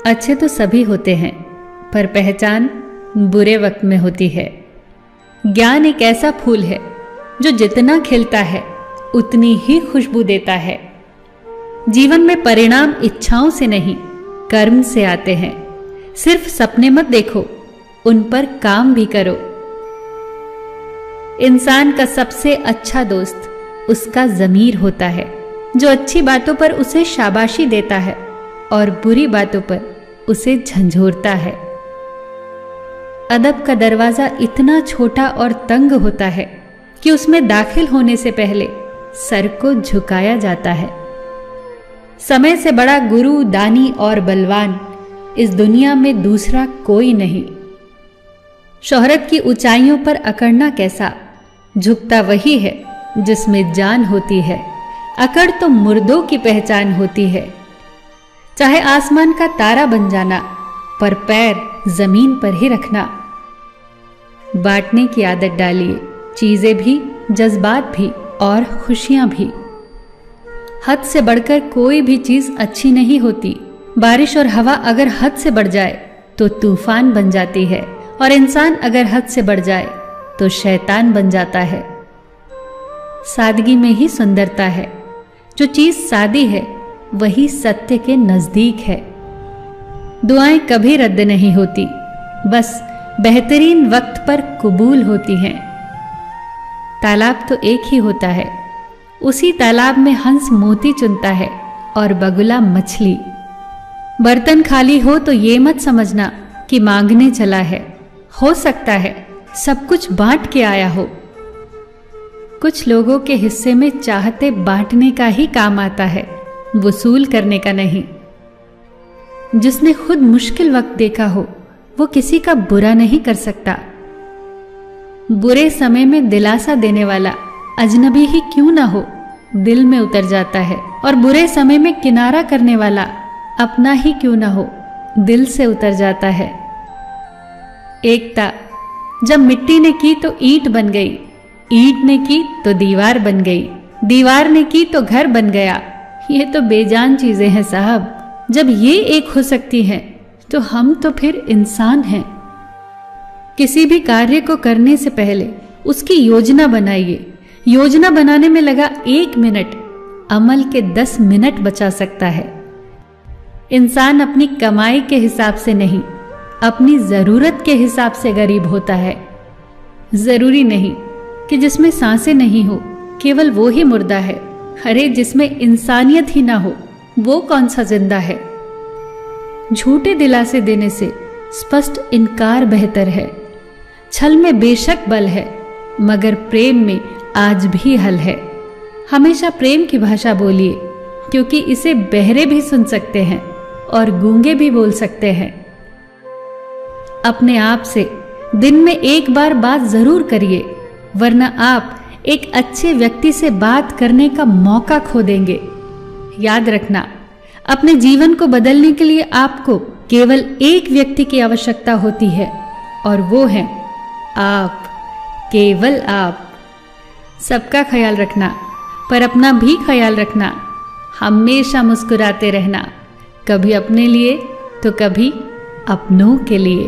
अच्छे तो सभी होते हैं, पर पहचान बुरे वक्त में होती है। ज्ञान एक ऐसा फूल है जो जितना खिलता है उतनी ही खुशबू देता है। जीवन में परिणाम इच्छाओं से नहीं, कर्म से आते हैं। सिर्फ सपने मत देखो, उन पर काम भी करो। इंसान का सबसे अच्छा दोस्त उसका ज़मीर होता है, जो अच्छी बातों पर उसे शाबाशी देता है और बुरी बातों पर उसे झंझोरता है। अदब का दरवाजा इतना छोटा और तंग होता है कि उसमें दाखिल होने से पहले सर को झुकाया जाता है। समय से बड़ा गुरु, दानी और बलवान इस दुनिया में दूसरा कोई नहीं। शोहरत की ऊंचाइयों पर अकड़ना कैसा, झुकता वही है जिसमें जान होती है। अकड़ तो मुर्दों की पहचान होती है। चाहे आसमान का तारा बन जाना, पर पैर जमीन पर ही रखना। बांटने की आदत डालिए, चीजें भी, जज्बात भी और खुशियां भी। हद से बढ़कर कोई भी चीज अच्छी नहीं होती। बारिश और हवा अगर हद से बढ़ जाए तो तूफान बन जाती है, और इंसान अगर हद से बढ़ जाए तो शैतान बन जाता है। सादगी में ही सुंदरता है। जो चीज सादी है वही सत्य के नजदीक है। दुआएं कभी रद्द नहीं होती, बस बेहतरीन वक्त पर कबूल होती हैं। तालाब तो एक ही होता है, उसी तालाब में हंस मोती चुनता है और बगुला मछली। बर्तन खाली हो तो ये मत समझना कि मांगने चला है। हो सकता है सब कुछ बांट के आया हो। कुछ लोगों के हिस्से में चाहते बांटने का ही काम आता है, वसूल करने का नहीं। जिसने खुद मुश्किल वक्त देखा हो वो किसी का बुरा नहीं कर सकता। बुरे समय में दिलासा देने वाला अजनबी ही क्यों ना हो, दिल में उतर जाता है, और बुरे समय में किनारा करने वाला अपना ही क्यों ना हो, दिल से उतर जाता है। एकता जब मिट्टी ने की तो ईंट बन गई, ईंट ने की तो दीवार बन गई, दीवार ने की तो घर बन गया। ये तो बेजान चीजें हैं साहब। जब ये एक हो सकती हैं तो हम तो फिर इंसान हैं। किसी भी कार्य को करने से पहले उसकी योजना बनाइए। योजना बनाने में लगा 1 मिनट अमल के 10 मिनट बचा सकता है। इंसान अपनी कमाई के हिसाब से नहीं, अपनी जरूरत के हिसाब से गरीब होता है। जरूरी नहीं कि जिसमें सांसें नहीं हो केवल वो ही मुर्दा है। अरे जिसमें इंसानियत ही ना हो वो कौन सा जिंदा है। झूठे दिलासे देने से स्पष्ट इनकार बेहतर है। छल में बेशक बल है, मगर प्रेम में आज भी हल है। हमेशा प्रेम की भाषा बोलिए, क्योंकि इसे बहरे भी सुन सकते हैं और गूंगे भी बोल सकते हैं। अपने आप से दिन में 1 बार बात जरूर करिए, वरना आप एक अच्छे व्यक्ति से बात करने का मौका खो देंगे। याद रखना, अपने जीवन को बदलने के लिए आपको केवल एक व्यक्ति की आवश्यकता होती है, और वो है आप, केवल आप। सबका ख्याल रखना, पर अपना भी ख्याल रखना। हमेशा मुस्कुराते रहना, कभी अपने लिए तो कभी अपनों के लिए।